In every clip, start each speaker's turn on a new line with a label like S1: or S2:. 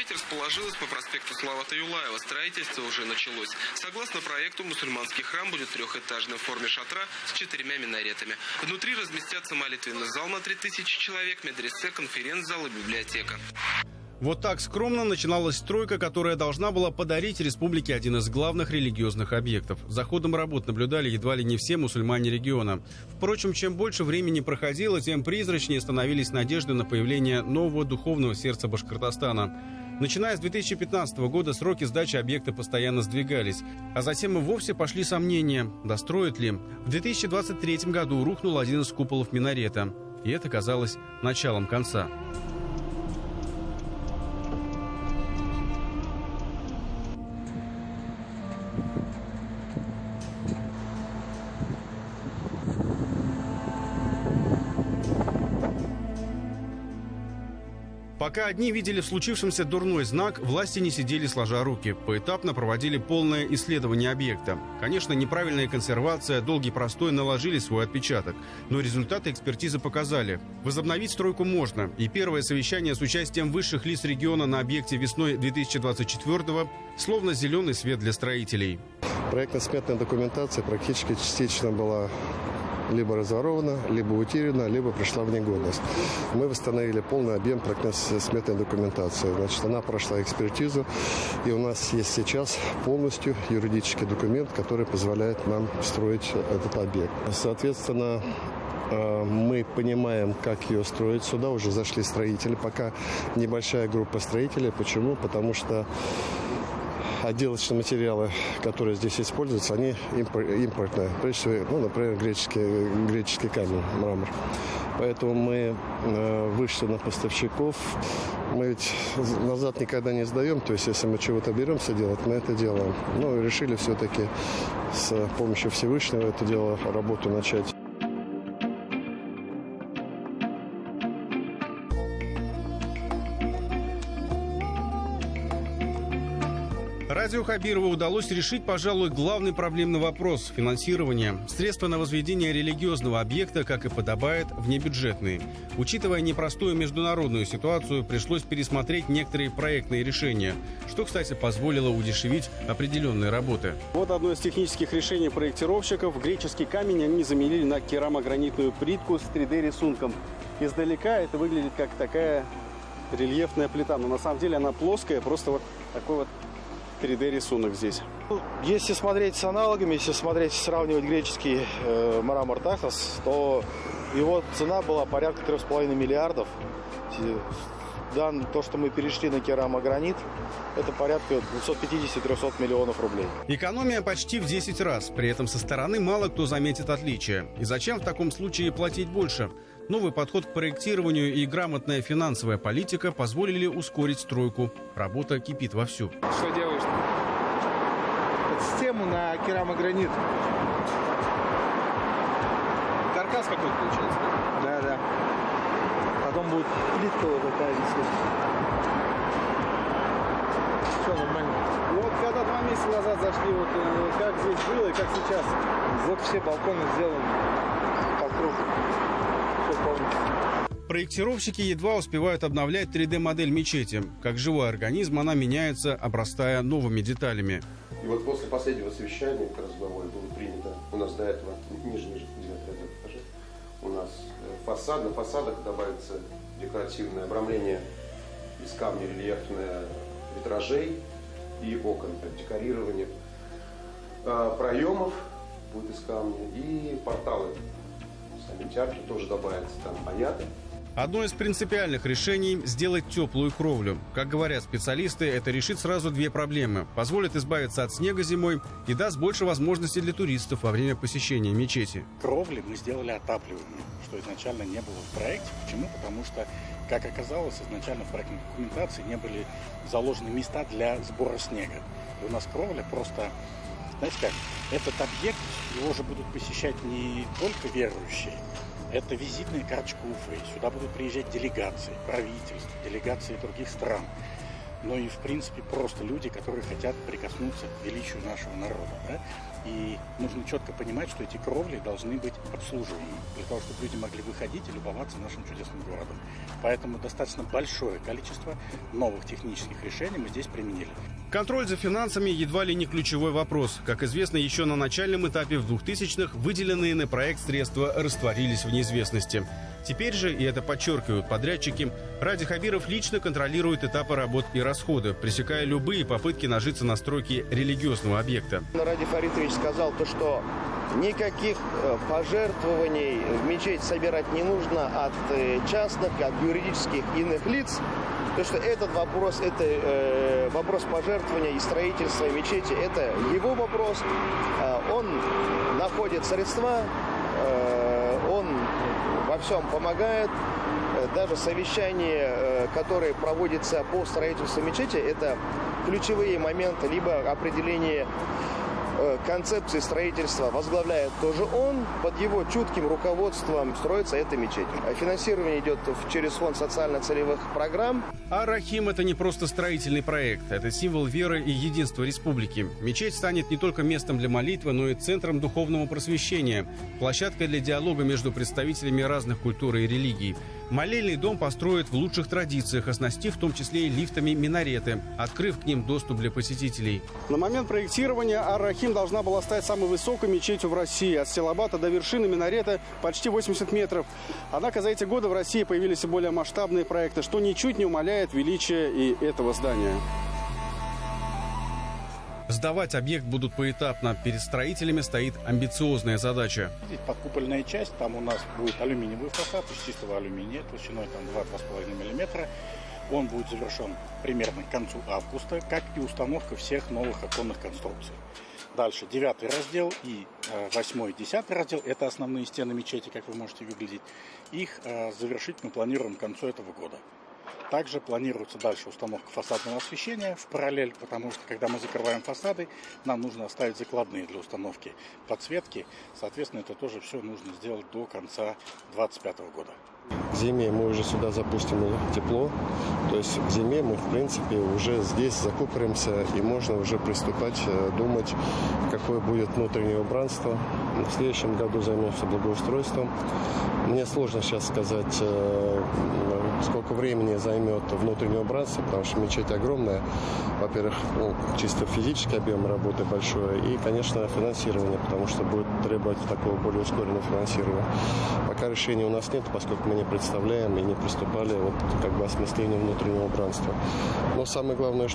S1: Мероприятие расположилось по проспекту Салавата Юлаева. Строительство уже началось. Согласно проекту, мусульманский храм будет трехэтажным в форме шатра с 4 минаретами. Внутри разместятся молитвенный зал на 3000 человек, медресе, конференц-зал и библиотека.
S2: Вот так скромно начиналась стройка, которая должна была подарить республике один из главных религиозных объектов. За ходом работ наблюдали едва ли не все мусульмане региона. Впрочем, чем больше времени проходило, тем призрачнее становились надежды на появление нового духовного сердца Башкортостана. Начиная с 2015 года сроки сдачи объекта постоянно сдвигались, а затем и вовсе пошли сомнения, достроят ли. В 2023 году рухнул один из куполов минарета, и это казалось началом конца. Пока одни видели в случившемся дурной знак, власти не сидели сложа руки. Поэтапно проводили полное исследование объекта. Конечно, неправильная консервация, долгий простой наложили свой отпечаток. Но результаты экспертизы показали. Возобновить стройку можно. И первое совещание с участием высших лиц региона на объекте весной 2024-го словно зеленый свет для строителей.
S3: Проектно-сметная документация практически частично была либо разворована, либо утеряна, либо пришла в негодность. Мы восстановили полный объем проектно-сметной документации. Значит, она прошла экспертизу, и у нас есть сейчас полностью юридический документ, который позволяет нам строить этот объект. Соответственно, мы понимаем, как ее строить. Сюда уже зашли строители, пока небольшая группа строителей. Почему? Потому что отделочные материалы, которые здесь используются, они импортные. Прежде всего, например, греческий камень, мрамор. Поэтому мы вышли на поставщиков. Мы ведь назад никогда не сдаем. То есть, если мы чего-то беремся делать, мы это делаем. Но решили все-таки с помощью Всевышнего это дело, работу начать.
S2: Радио Хабирова удалось решить, пожалуй, главный проблемный вопрос – финансирование. Средства на возведение религиозного объекта, как и подобает, внебюджетные. Учитывая непростую международную ситуацию, пришлось пересмотреть некоторые проектные решения, что, кстати, позволило удешевить определенные работы.
S4: Вот одно из технических решений проектировщиков. Греческий камень они заменили на керамогранитную плитку с 3D-рисунком. Издалека это выглядит как такая рельефная плита, но на самом деле она плоская, просто вот такой вот 3D-рисунок здесь.
S5: Если смотреть с аналогами, если сравнивать греческий мрамор Тахос, то его цена была порядка 3,5 миллиардов. То, что мы перешли на керамогранит, это порядка 250-300 миллионов рублей.
S2: Экономия почти в 10 раз. При этом со стороны мало кто заметит отличия. И зачем в таком случае платить больше? Новый подход к проектированию и грамотная финансовая политика позволили ускорить стройку. Работа кипит вовсю.
S6: Что делаешь? Систему на керамогранит.
S4: Каркас какой-то получается?
S6: Да. Потом будет плитка вот такая висеть. Все нормально.
S4: Вот когда 2 месяца назад зашли, вот как здесь было и как сейчас?
S6: Вот все балконы сделаны по кругу. Все полностью.
S2: Проектировщики едва успевают обновлять 3D-модель мечети. Как живой организм, она меняется, обрастая новыми деталями.
S7: И вот после последнего совещания, как раз главой, было принято, у нас до этого, ниже, 9 рядов, покажи, у нас на фасадах добавится декоративное обрамление из камня рельефное витражей и окон, декорирование проемов будет из камня и порталы. Сами театры тоже добавятся там, понятно.
S2: Одно из принципиальных решений – сделать теплую кровлю. Как говорят специалисты, это решит сразу 2 проблемы. Позволит избавиться от снега зимой и даст больше возможностей для туристов во время посещения мечети.
S8: Кровли мы сделали отапливаемые, что изначально не было в проекте. Почему? Потому что, как оказалось, изначально в проектной документации не были заложены места для сбора снега. И у нас кровля просто, знаете как, этот объект, его же будут посещать не только верующие. Это визитная карточка Уфы. Сюда будут приезжать делегации, правительства, делегации других стран. Но и, в принципе, просто люди, которые хотят прикоснуться к величию нашего народа. Да? И нужно четко понимать, что эти кровли должны быть обслуживаемы, для того, чтобы люди могли выходить и любоваться нашим чудесным городом. Поэтому достаточно большое количество новых технических решений мы здесь применили.
S2: Контроль за финансами едва ли не ключевой вопрос. Как известно, еще на начальном этапе в 2000-х выделенные на проект средства растворились в неизвестности. Теперь же, и это подчеркивают подрядчики, Ради Хабиров лично контролирует этапы работ и расходы, пресекая любые попытки нажиться на стройке религиозного объекта.
S9: Ради Фаритович сказал то, что никаких пожертвований в мечеть собирать не нужно от частных, от юридических иных лиц. То, что этот вопрос, это вопрос пожертвования и строительства мечети, это его вопрос. Он находит средства, он во всем помогает. Даже совещания, которые проводятся по строительству мечети, это ключевые моменты, либо определение концепции строительства возглавляет тоже он. Под его чутким руководством строится эта мечеть. Финансирование идет через фонд социально-целевых программ.
S2: Ар-Рахим – это не просто строительный проект. Это символ веры и единства республики. Мечеть станет не только местом для молитвы, но и центром духовного просвещения, площадкой для диалога между представителями разных культур и религий. Молельный дом построят в лучших традициях, оснастив в том числе и лифтами минареты, открыв к ним доступ для посетителей.
S4: На момент проектирования Ар-Рахим должна была стать самой высокой мечетью в России. От Стилобата до вершины минарета почти 80 метров. Однако за эти годы в России появились и более масштабные проекты, что ничуть не умаляет величие и этого здания.
S2: Сдавать объект будут поэтапно. Перед строителями стоит амбициозная задача.
S8: Здесь подкупольная часть, там у нас будет алюминиевый фасад из чистого алюминия, толщиной 2-2,5 мм. Он будет завершен примерно к концу августа, как и установка всех новых оконных конструкций. Дальше 9-й раздел и 8-й, 10-й раздел – это основные стены мечети, как вы можете выглядеть. Их завершить мы планируем к концу этого года. Также планируется дальше установка фасадного освещения в параллель, потому что, когда мы закрываем фасады, нам нужно оставить закладные для установки подсветки. Соответственно, это тоже все нужно сделать до конца 2025 года.
S3: К зиме мы уже сюда запустим тепло, то есть к зиме мы, в принципе, уже здесь закупоримся и можно уже приступать, думать, какое будет внутреннее убранство. В следующем году займемся благоустройством. Мне сложно сейчас сказать, сколько времени займет внутреннее убранство, потому что мечеть огромная. Во-первых, чисто физический объем работы большой и, конечно, финансирование, потому что будет требовать такого более ускоренного финансирования. Пока решения у нас нет, поскольку мы не представляем и не приступали к осмыслению внутреннего убранства. Но самое главное,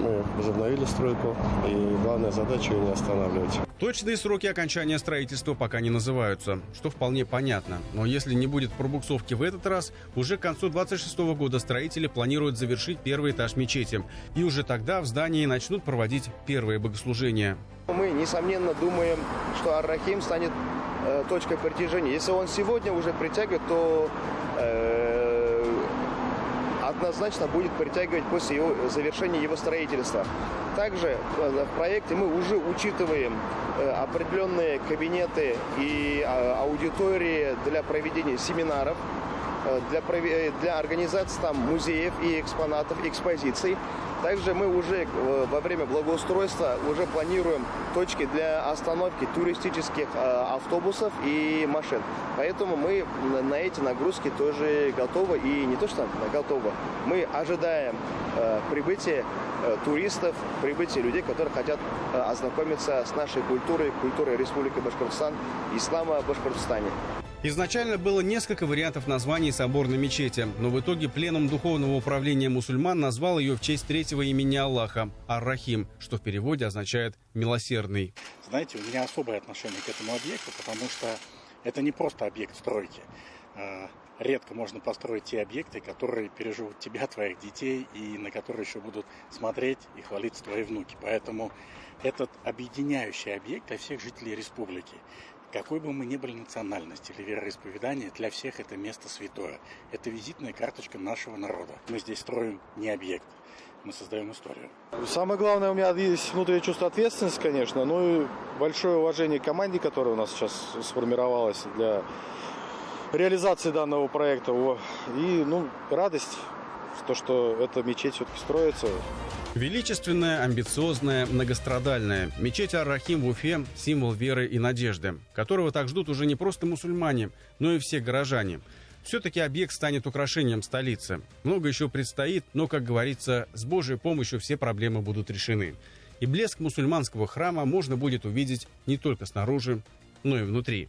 S3: мы возобновили стройку, и главная задача ее не останавливать.
S2: Точные сроки окончания строительства пока не называются, что вполне понятно. Но если не будет пробуксовки в этот раз, уже к концу 2026 года строители планируют завершить первый этаж мечети. И уже тогда в здании начнут проводить первые богослужения.
S9: Мы, несомненно, думаем, что Ар-Рахим станет точкой притяжения. Если он сегодня уже притягивает, то однозначно будет притягивать после завершения его строительства. Также в проекте мы уже учитываем определенные кабинеты и аудитории для проведения семинаров, для организации там музеев и экспонатов, экспозиций. Также мы уже во время благоустройства уже планируем точки для остановки туристических автобусов и машин. Поэтому мы на эти нагрузки тоже готовы. И не то, что готовы, мы ожидаем прибытия туристов, прибытия людей, которые хотят ознакомиться с нашей культурой Республики Башкортостан, ислама в Башкортостане.
S2: Изначально было несколько вариантов названий соборной мечети, но в итоге Пленум Духовного управления мусульман назвал ее в честь третьего имени Аллаха – Ар-Рахим, что в переводе означает «милосердный».
S8: Знаете, у меня особое отношение к этому объекту, потому что это не просто объект стройки. Редко можно построить те объекты, которые переживут тебя, твоих детей, и на которые еще будут смотреть и хвалиться твои внуки. Поэтому этот объединяющий объект для всех жителей республики. Какой бы мы ни были национальности или вероисповедания, для всех это место святое. Это визитная карточка нашего народа. Мы здесь строим не объект, мы создаем историю.
S5: Самое главное, у меня есть внутреннее чувство ответственности, конечно, но и большое уважение к команде, которая у нас сейчас сформировалась для реализации данного проекта. И радость, то, что эта мечеть все-таки строится.
S2: Величественная, амбициозная, многострадальная. Мечеть Ар-Рахим в Уфе – символ веры и надежды, которого так ждут уже не просто мусульмане, но и все горожане. Все-таки объект станет украшением столицы. Много еще предстоит, но, как говорится, с Божьей помощью все проблемы будут решены. И блеск мусульманского храма можно будет увидеть не только снаружи, но и внутри.